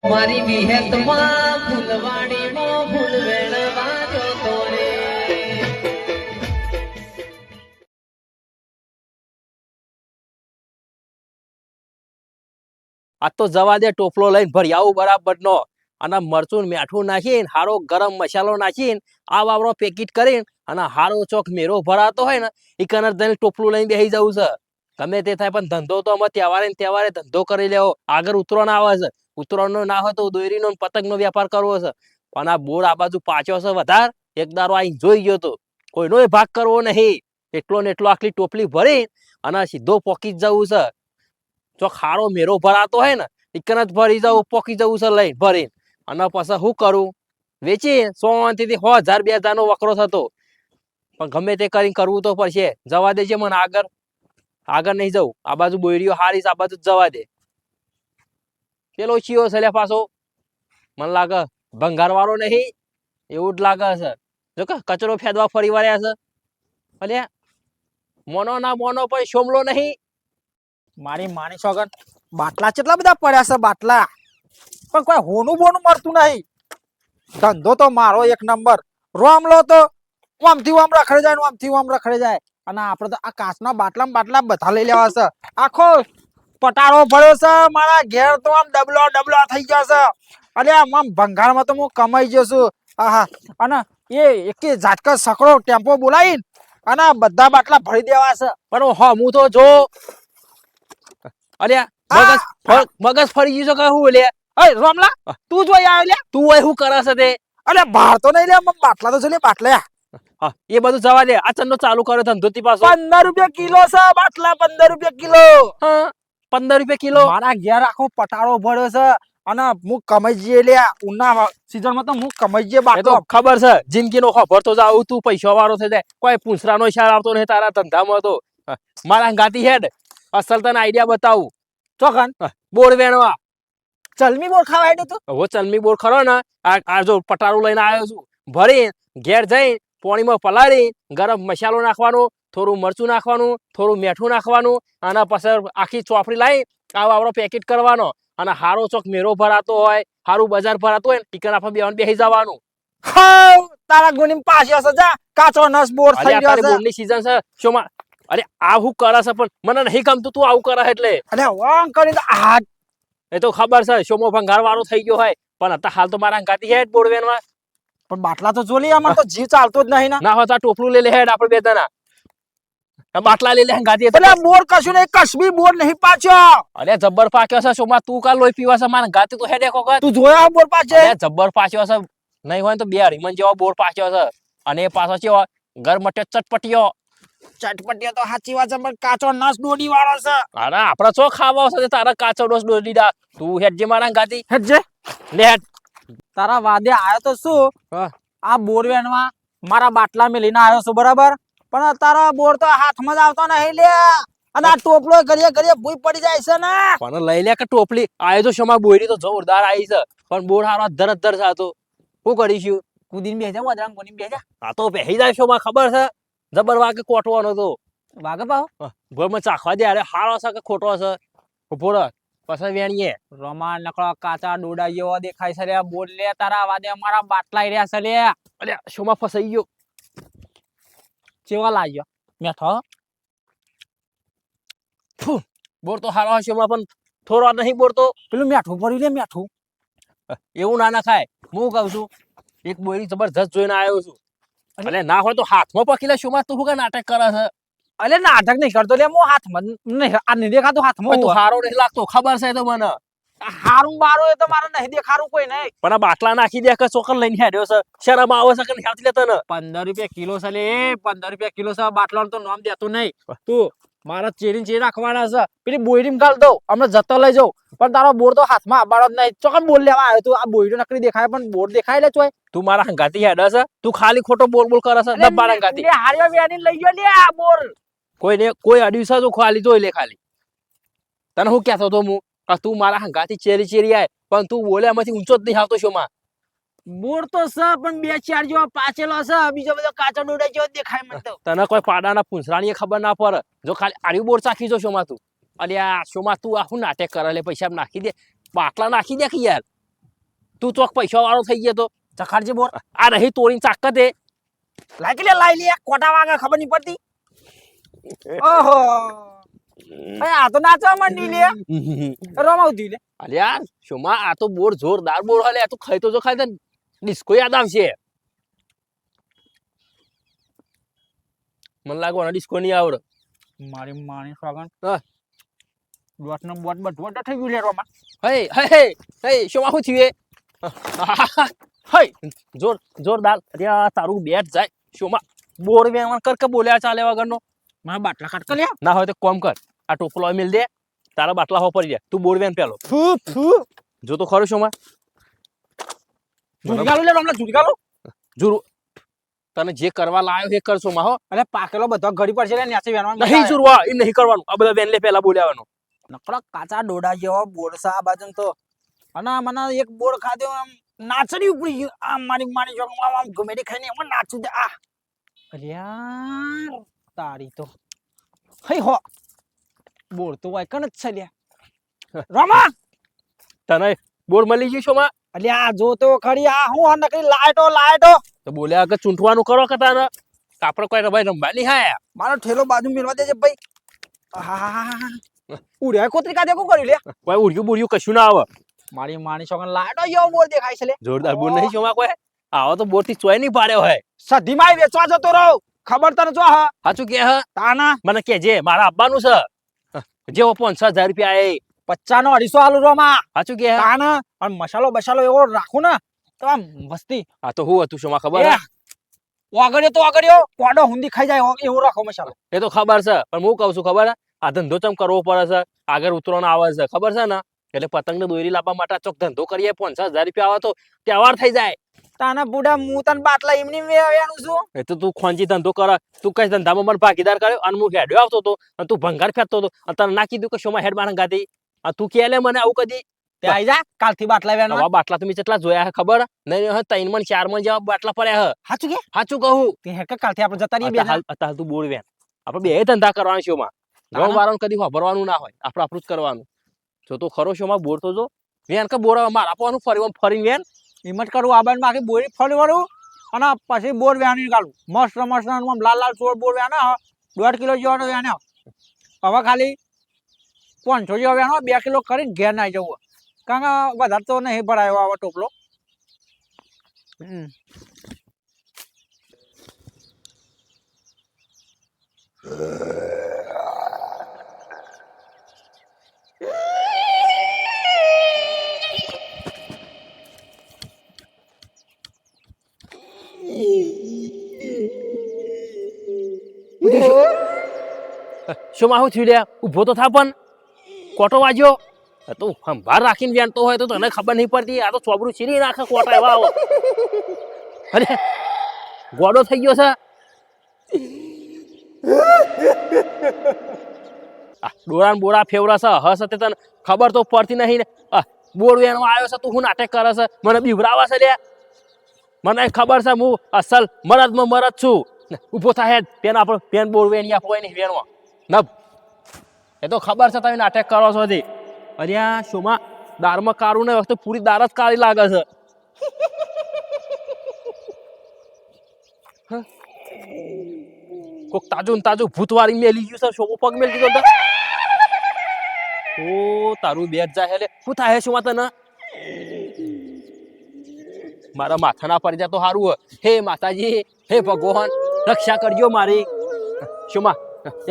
મારી વિહેતમાં ફૂલવાડીનો ફૂલ વેણવા જોતો રે. આ તો જવા દે, ટોપલો લઈને ભરી આવું બરાબર નો, અને મરચું મીઠું નાખીને હારો ગરમ મસાલો નાખીને આ વાવડો પેકેટ કરીને અને હારો ચોક મેરો ભરાતો હોય ને એ કનર દઈને ટોપલું લઈને બેસી જવું છે. ગમે તે થાય પણ ધંધો તો અમે તહેવારે ને તહેવારે ધંધો કરી લેવો. આગળ ઉતરોણ આવે છે, ઉતરોણનો ના હોય તો દોરીનો પતંગનો વેપાર કરવો છે. પણ આ બોર આ બાજુ પાછો છે વધાર, એક દારો આઈને જોઈ ગયો તો કોઈનો ભાગ કરવો નહીં. એટલો ને એટલો આટલી ટોપલી ભરી અને સીધો પોકી જ જવું છે. જો ખારો મેરો ભરાતો હોય ને એકન જ ભરી જવું, પોકી જવું છે લઈને ભરીને. અને પછી શું કરું, વેચી શાંતિથી 1000 નો વકરો થતો. પણ ગમે તે કરીને કરવું તો પડશે. જવા દેજે મને, આગળ નહીં જવું. આ બાજુ બોયરીઓ હારીશ, આ બાજુ જવા દે. પેલો ચિયો છે પાછો, મને લાગે ભંગાર વાળો નહીં એવું જ લાગે છે. જો કે કચરો ફેદવા ફરી વળ્યા છે. અલ્યા મોનો ના મોનો પણ શોમલો નહીં. મારી માની સોગન બાટલા કેટલા બધા પડ્યા છે બાટલા, પણ કોઈ હોનું બોનું મળતું નહીં. ધંધો તો મારો એક નંબર. રોમલો તો આમથી આમ રખડે જાય ને આમથી આમ રખડે જાય. અને આપણે તો આ કાચના બાટલા બધા લઈ લેવા છે. આખો પટાળો ભર્યો છે મારા ઘેર તો, આમ ડબલો થઈ ગયો છે. અરે આમ ભંગારમાં તો હું કમાઈ ગયો છું. આહા, અને એક ઝાટકા સકડો ટેમ્પો બોલાવીને અને બધા બાટલા ભરી દેવા છે. પણ હું તો જો અલ્યા મગજ ફરી ગયું છે કે હું લે. અરે રોમલા, તું જોઈ આવ્યો લે? તું હોય શું કરે છે તે? અરે બહાર તો નહીં લે, બાટલા તો છે લે બાટલા. એ બધું જવા દે. આ ચંદો ચાલુ કર્યો ધંધો થી પાછો. 15 રૂપિયા કિલો છે બાટલા, 15 રૂપિયા કિલો. 15 રૂપિયા કિલો. મારા ઘેર આખો પટાળો ભર્યો છે. અને હું કમાઈ જઈએ લે, ઉના સીઝન માં તો હું કમાઈ જઈએ. બાટલો ખબર છે, જિંદગી નો ખબર તો જાવ તું પૈસા વાળો થઈ જાય. કોઈ પૂંછરા નો ખ્યાલ આવતો નહીં તારા ધંધામાં તો. મારા ગાતી હેડ અસલ તને આઈડિયા બતાવું. ચોકન બોર વેણવા ચલમી બોર ખાવા હેડે તું? હવે ચલમી બોર ખરો ને, આ જો પટારું લઈને આવ્યો છું. ભરી ઘેર જઈ પાણીમાં પલાળી ગરમ મસાલો નાખવાનો, થોડું મરચું નાખવાનું, થોડું મીઠું નાખવાનું, અને પછી આખી ચોપડી લાવી આ વાવડો પેકેટ કરવાનો. અને હારો ચોક મેરો ભરાતો હોય, હારું બજાર ભરાતો હોય ને ટીકન આપણે બેવાનું બેસી જવાનું. હા, તારા ગુની પાછી હશે જા. કાચો નસ બોર થઈ ગયો છે. બોરની સીઝન છે શોમાં. અરે આ હું કરે છે પણ મને નહીં ગમતું તું આવું કરે એટલે. અરે વાંગ કરી આ એ તો ખબર છે શોમો ભંગાર વાળો થઈ ગયો હોય, પણ અત્યારે હાલ તો મારા ગાતી હેડ બોર વેણવા. પણ બાટલા તો જો લે, આમાં તો જીવ ચાલતો જ નહીં ના હોય તો ટોપલું લઈ લે હેડ આપણે બે જણા. બાટલા લઈ લે ગાતી. એટલે બોર કશું નહીં, કસબી બોર નહીં પાછો. અરે જબ્બર પાક્યો છે શોમાં. તું કાલ લોહી પીવા છે મારા ગાતી તો હેડ એક વખત. તું જોયા બોર પાછે? જબ્બર પાક્યો છે. નહીં હોય તો 2 હરીમન જેવો બોર પાક્યો છે. અને એ પાછો છે ઘર મટે ચટપટીયો. ચટપટીઓ તો સાચી વાત છે, પણ કાચો નસ દોડી વાળો છે. અરે આપડે ચો ખાવા છે તારા કાચો ડોસ દોડી દા. તું હેડ જે મારા ગાતી હેડજે લે હેડ. તારા વાદે આવ્યો તો શું, આ બોર વેણવા મારા બાટલા મેં લઈને આવ્યો છું બરાબર, પણ તારા બોર તો હાથમાં જ આવતો નહીં લે. અને આ ટોપલો ઘડીએ ભૂઈ પડી જાય છે ને. પણ લઈ લે કે ટોપલી આવ્યો તો શોમાં. બોયરી તો જોરદાર આવી છે, પણ બોર હારો ધર સાતો. શું કરીશું? કુદીને બેસી જા, વાદરામ કોની બેસી જા. આ તો બેસી જાય શોમાં ખબર છે. જબર વાગે કોટવાનો તો વાગે પાવ ભોરમાં ચાખવા દે. અરે હારો છે કે ખોટો છે ભોર પછી વેણીએ. રોમાન નકળો કાચા ડોડા જેવો દેખાય છે લે. બોલ લે, તારા વાદે મારા બાટલા રહ્યા છે લે. અરે શોમાં ફસાઈ ગયો. ચેવા લાગ્યો મેઠો? બોર તો હારો હશે શોમાં, પણ થોડો નહીં બોર તો. પેલું મેઠું પડ્યું લે, મેઠું. એવું ના ખાય. હું કહું છું એક બોયરી જબરજસ્ત જોઈને આવ્યો છું. એટલે ના હોય તો હાથમાં પકી લે શોમાં. તું શું નાટક કરે છે? અલે નાટક નહીં કરતો લે, હું હાથમાં નહીં, આ નહીં દેખાતું હાથમાં. તું હારો નહીં લાગતો ખબર છે તો મને. હારું બારું એ તો મારે નહીં દેખાડું કોઈ નહીં. પણ આ બાટલા નાખી દે કે ચોકર લઈને હેડ્યો છે. શરમ આવે છે કે નહીં લેતા ને? 15 રૂપિયા કિલો છે લે, 15 રૂપિયા કિલો છે. બાટલાનું તો નામ દેતું નહીં તું. મારા ચેરી રાખવાના છે. પેલી બોયરી ગાલ દઉં, અમને જતો લઈ જાઉં, પણ તારો બોર તો હાથમાં આબાડો જ નહીં. ચોકન બોલ લેવા આવ્યો તું. આ બોયરી નકરી દેખાય પણ બોર દેખાય લે ચોય. તું મારા હંગાતી હેડે છે. તું ખાલી ખોટો બોલ કરે છે. ડબ્બા હંગાતી હાર્યો વેણી લઈ ગયો લે આ બોર. કોઈ અડ્યું છે તો ખાલી જોઈ લે ખાલી. તને હું કહેતો તો હું, તું મારા હંગાતી ચેરી આય, પણ તું બોલે એમાંથી ઊંચો જ નહીં આવતો શોમાં. બોર તો છે પણ 2-4 જેવો પાછેલો છે. બીજો બધો કાચો ડોડા જેવો દેખાય મને તો. તને કોઈ પાડાના પૂંછરાની ખબર ના પડે. જો ખાલી આર્યું બોર ચાખી જો શોમાં તું. અરે આ શોમાં તું આખું નાટક કરે લે. પૈસા નાખી દે, બાટલા નાખી દે કે યાર. તું ચોક પૈસા વાળો થઈ ગયો તો ચખાડજે બોર આ રહી તોડીને ચાકત એ લાઈ લે કોટા વાગે ખબર નહીં પડતી ઓહો અરે આ તો નાચવા માંડી લે રમાવતી લે અલ્યા શોમા આ તો બોર જોરદાર બોર હલે આ તો ખાઈ તો જો ખાઈ તો ડિસ્કો યાદ આવશે મને લાગવાનો ડિસ્કો નહીં આવડે મારી માની સોગન હા બોટ નો બોટ બટવો થઈ ગયું લે રોમાં હે હે હે શોમા શું થયું હે જોરદાર અરે તારું બેટ જાય શોમા બોર વેણ કર કે બોલ્યા ચાલે વગરનો મારા બાટલા કાટ કે લે ના હોય તો કોમ કર આ ટોપલો મિલ દે તારા બાટલા હો પડી જાય તું બોર વેણ પેલો ફૂ ફૂ જો તો ખરો શોમા ઝુરગાલો લે રોમલા ઝુરગાલો જુરુ તને જે કરવા લાયો એ કરશો માં હો અરે પાકેલો બધો ઘડી પડશે લે ન્યાસે વેણવા નહીં જુરવા એ નહીં કરવાનું આ બધા વેન લે પેલા બોલ્યાવાનો નકળા કાચા ડોડા જેવા બોરસા આ બાજુ તો અને મને એક બોર ખાધો આમ નાચડી ઉપડી ગયું આમ મારી માની જો આમ ગમેડી ખાઈને એમ નાચું દે આ અરે યાર તારી તો હઈ હો બોર તો વાય કણ જ છે લ્યા રમા તને બોર મળી ગયું શોમા અલ્યા આ જો તો ખરી આ હું આ નકરી લાઈટો તો બોલ્યા કે ચૂંટવાનું કરો કે તારે આપણે કોઈ ભાઈ રમવાની હા મારો ઠેલો બાજુ મેળવા દેજે ભાઈ આહા ઉડ્યા કોતરી કાદે કો કરી લે કોઈ ઉડ્યું બુડ્યું કશું ના આવે મારી માની છોકન લાઈટો જેવો બોર દેખાય છે લે જોરદાર બોર નહીં શોમા કોઈ આવો તો બોર થી ચોય નહીં પાડ્યો હોય સધીમાં વેચવા જતો રહો ખબર તને જો હા સાચું કે હ તાના મને કે જે મારા આપવાનું છે જેવો 5,000 રૂપિયા એ 50 નો 250 આલુ રોમાં સાચું કે તાના અને મસાલો બસાલો એવો રાખું ને તો આમ વસ્તી આ તો હું હતું શોમા ખબર હે વાગડ્યો કોડો હુંદી ખાઈ જાય એવો રાખો મસાલો એ તો ખબર છે પણ હું કહું છું ખબર હે આ ધંધો ચમ કરવો પડે છે આગળ ઉતરવાનો આવે છે ખબર છે ને એટલે પતંગને દોરી લાવવા માટે ચોક ધંધો કરીએ 5,000 રૂપિયા આવે તો તહેવાર થઈ જાય તાના બુડા હું તને બાટલા એમની વેણું છું એ તો તું ખોંજી ધંધો કર તું કઈ ધંધામાં મને ભાગીદાર કર્યો અને હું હેડ્યો આવતો હતો અને તું ભંગાર ફેંકતો હતો અને તને ના કીધું કે શોમાં હેડ બાણ ગાતી તું કે લે મને આવું કદી તે આઈ જા કાલથી બાટલા વેણવા આવા બાટલા તમે કેટલા જોયા હે ખબર નહીં 3 મણ 4 મણ જેવા બાટલા પડ્યા હે સાચું કે સાચું કહું તે હેક કાલથી આપણે જતા રહીએ બે અત્યારે તું બોર વેણ આપણે બે ધંધા કરવાના શોમાં ગમ વાળાનું કદી વાપરવાનું ના હોય આપણે આપણું જ કરવાનું જો તો ખરો શોમાં બોર તો જો વેણ કે બોર મારા આપવાનું ફરી વેણ હિંમત કરું આબાન માં આખી બોરી ફરી વળું અને પછી બોર વેણી કાઢું મસ્ત લાલ ચોર બોર વેણા 1.5 કિલો જેવાનો વેણ્યો હવે ખાલી 500 જેવો વેણો 2 કિલો કરીને ઘેર ના જવું કારણ કે વધારે તો નહીં ભરાયો આવો ટોપલો શોમાં હું થયું લે ઊભો તો થા પણ કોટો વાગ્યો તું સંભાર રાખીને વેણતો હોય તો તને ખબર નહીં પડતી આ તો ચોબરું ચીરી નાખે કોટા એવા આવો અરે ગોડો થઈ ગયો છે ડોરા બોરા ફેવરા છે હસ તે તને ખબર તો પડતી નહીં ને બોર વેણવા આવ્યો છે તું હું નાટક કરે છે મને બીવરાવા છે લે મને ખબર છે હું અસલ મરદમાં મરદ છું ઊભો થાય પેન આપણો પેન બોર વેણી આપો નહીં વેણવા નબ એ તો ખબર છે તમે નાટક કરો છો હજી અરે આ શોમાં દારમાં કાળું ને વખતે પૂરી દાર જ કાળી લાગે છે કોક તાજું ભૂતવાળી મેલી ગયું છે શોમો પગ મેલી દીધો ઓ તારું બેટ જાય એટલે શું થાય શોમાં તને મારા માથા ના પડી જાય તો સારું હે માતાજી હે ભગવાન રક્ષા કરજો મારી શોમાં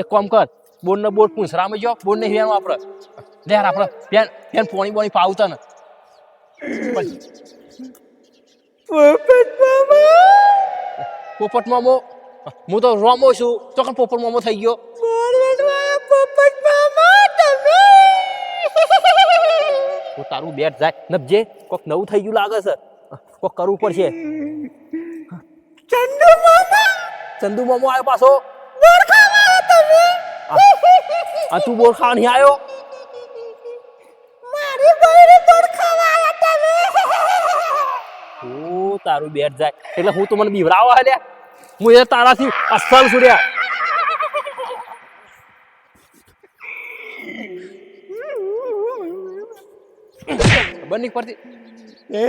એક કામ કર બોર ને બોર પૂંછરામાં જો બોર ને હેવાનું આપણે લે આપણે પેન પેન પોણી બોણી પાવું તને પોપટ મામો હું તો રોમો છું ચોકન પોપટ મામો થઈ ગયો હું તારું બેટ જાય નબજે કોક નવું થઈ ગયું લાગે છે કોક કરવું પડશે ચંદુ મામો આવ્યો પાછો આ તું બોર ખાવા નહીં આવ્યો ઓ તારું બેટ જાય એટલે હું તો મને બીવરાવા હે હું એ તારાથી અસલ સુર્યા ખબર નહીં પડતી મને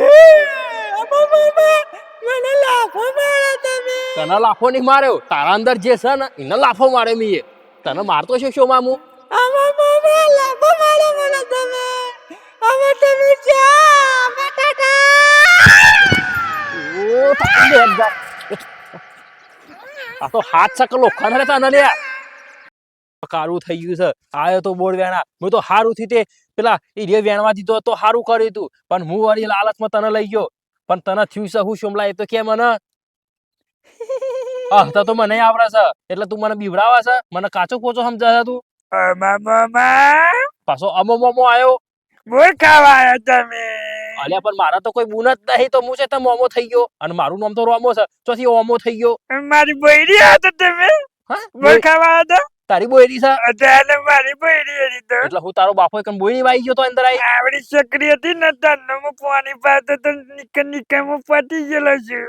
લાફો મારો તમે. તને લાફો નહીં માર્યો, તારા અંદર જે છે ને એને લાફો માર્યો મીએ. તને મારતો છે શું મામુ? આમાં મામા લાફો મારો મને તમે. હવે તમે જા બટાટા. ઓ તારી બેન જા. આ તો હાથ સકલો ખરે તને લે. કારું થઈ ગયું છે. આયો તો બોર વેણા. હું તો હારું થી તે પેલા ઈ વેણવા દીધો તો હારું કર્યું તું. પણ હું વળી લાલચમાં તને લઈ ગયો. પણ તને થયું છે હું સોમલા એ તો કે મને તો મને આવડે છે એટલે તું મને બીવડાવે છે, મને કાચો કોચો સમજાવે તું. પાછો અમો મોમો આવ્યો. બોલ ખાવા આયા તમે. અલ્યા પણ મારા તો કોઈ બુન જ નહીં તો હું છે તો મોમો થઈ ગયો અને મારું નામ તો રોમો છે, ચોથી ઓમો થઈ ગયો. મારી બોયડી હતા તમે. હા બોલ ખાવા હતા. તારી બોયરી છે અત્યારે મારી બોયડી હતી તો. એટલે હું તારો બાપો એકમ બોયરી વાઈ ગયો તો અંદર આવી. આવડી છોકરી હતી ને તને હું પાણી પાતો તો નિકમ પતી ગયેલો છું.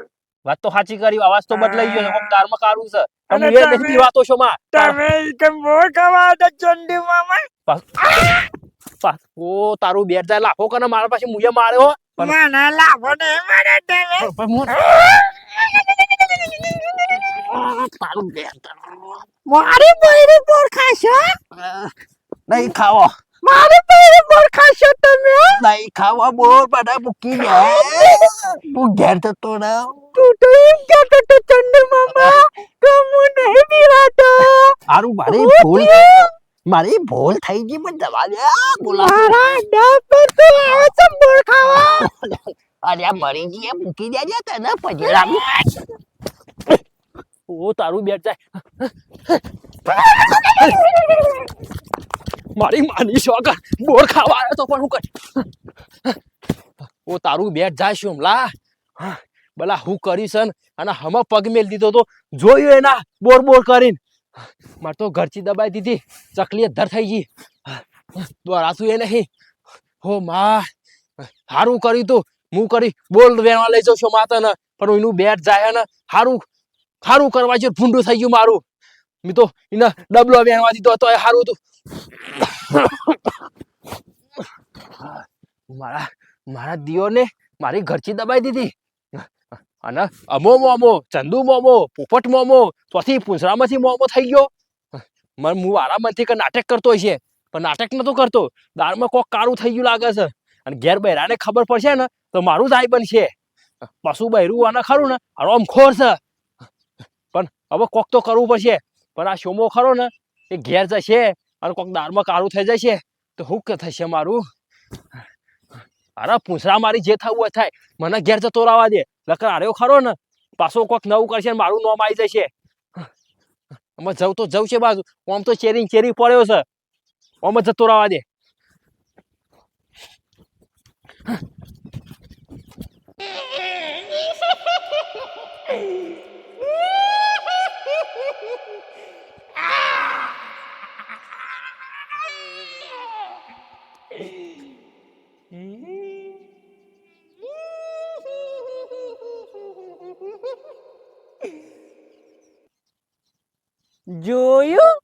વાત તો સાચી કરી, અવાજ તો બદલાઈ ગયો છે, કોક દારમાં કારું છે. અને પણ હું એ તમે- નથી પીવાતો છો માં. તમે એકમ બોલ ખાવા હતા ચંડી મામા. ઓ તારું બેટ જાય લાફો કને મારા પાસે મુયે માર્યો. પણ મને લાભો ને મારે તમે. તારું બેટ મારી બોયડી બોલ ખાશો. નહીં ખાવો, મારી બોયડી બોલ ખાશો તમે. નહીં ખાવા બોલ બધા મૂકી દે. તું ઘેર જતો રહો. તું તો એમ કહેતો તો ચંડી મામા કે હું નહીં પીવાતો. મારું મારી ભૂલ થઈ ગઈ પણ દવા દે બોલા. મારા ડબ પર તો આવે છે બોલ ખાવા. અરે મરી ગઈ મૂકી દેજે તને પછી. ઓ તારું બેટ જાય. મારી માની શોગર બોર ખાવા આવ્યો તો પણ હું કર. ઓ તારું બેટ જાય શું લા. બલા હું કરીશ અને હમ પગ મેલ દીધો તો જોયું એના બોર બોર કરીને. મારે તો ઘરથી દબાઈ દીધી, ચકલી ધર થઈ ગઈ. દોરાતું એ નહીં. હો માં હારું કર્યું તું, હું કરી બોલ વેણવા લઈ જાઉં છું માતાને. પણ એનું બેટ જાય ને હારું હારું કરવા જો ભૂંડું થઈ ગયું મારું. મેં તો એને ડબલો વેણવા દીધો હતો એ હારું હતું. મારા દિયોને મારી ઘરથી દબાઈ દીધી. અને અમો મોમો, ચંદુ મોમો, પોપટ મોમો, ચોથી પૂંછડામાંથી મોમો થઈ ગયો. હું વારા મનથી કે નાટક કરતો છે પણ નાટક નતો કરતો. દાળમાં કોક કાળું થઈ ગયું લાગે છે અને ઘેર બૈરાને ખબર પડશે ને તો મારું જ આઈ બનશે. પશુ બૈરું આને ખરું ને આમ ખોર છે પણ હવે કોક તો કરવું પડશે. પણ આ શોમો ખરો ને એ ઘેર જશે અને કોક દાળમાં કાળું થઈ જશે તો શું કે થશે મારું. અરે પૂંછડા મારી જે થવું હોય થાય, મને ઘેર જતો રહેવા દે. લકર આર્યો ખરો ને પાછો કોક નવું કરશે ને મારું નામ આવી જશે. અમે જવું તો જવું છે બાજુ, આમ તો ચેરી ચેરી પડ્યો છે, આમ જ જતો રહેવા દે. જોયું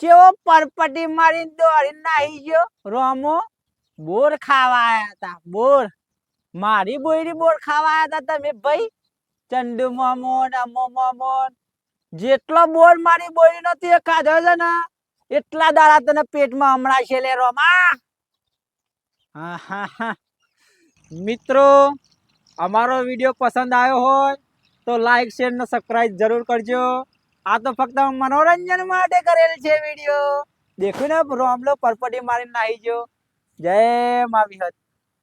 કેવો પરપટી મારીને દોડીને નાહી ગયો રોમો. બોર ખાવા આયા હતા બોર. મારી બોયડી બોર ખાવા આયા હતા તમે ભાઈ. ચંદુ મોમો અમો મોમો જેટલો બોર મારી બોયડી નો તે ખાધો છે ને એટલા દાડા તને પેટમાં હમણાં છે લે રોમા. મિત્રો અમારો વિડીયો પસંદ આવ્યો હોય તો લાઈક શેર ને સબસ્ક્રાઇબ જરૂર કરજો. આ તો ફક્ત મનોરંજન માટે કરેલ છે વિડીયો. દેખ્યું ને રોમલો પરપટી મારીને નાહી ગયો. જય મા વિહત.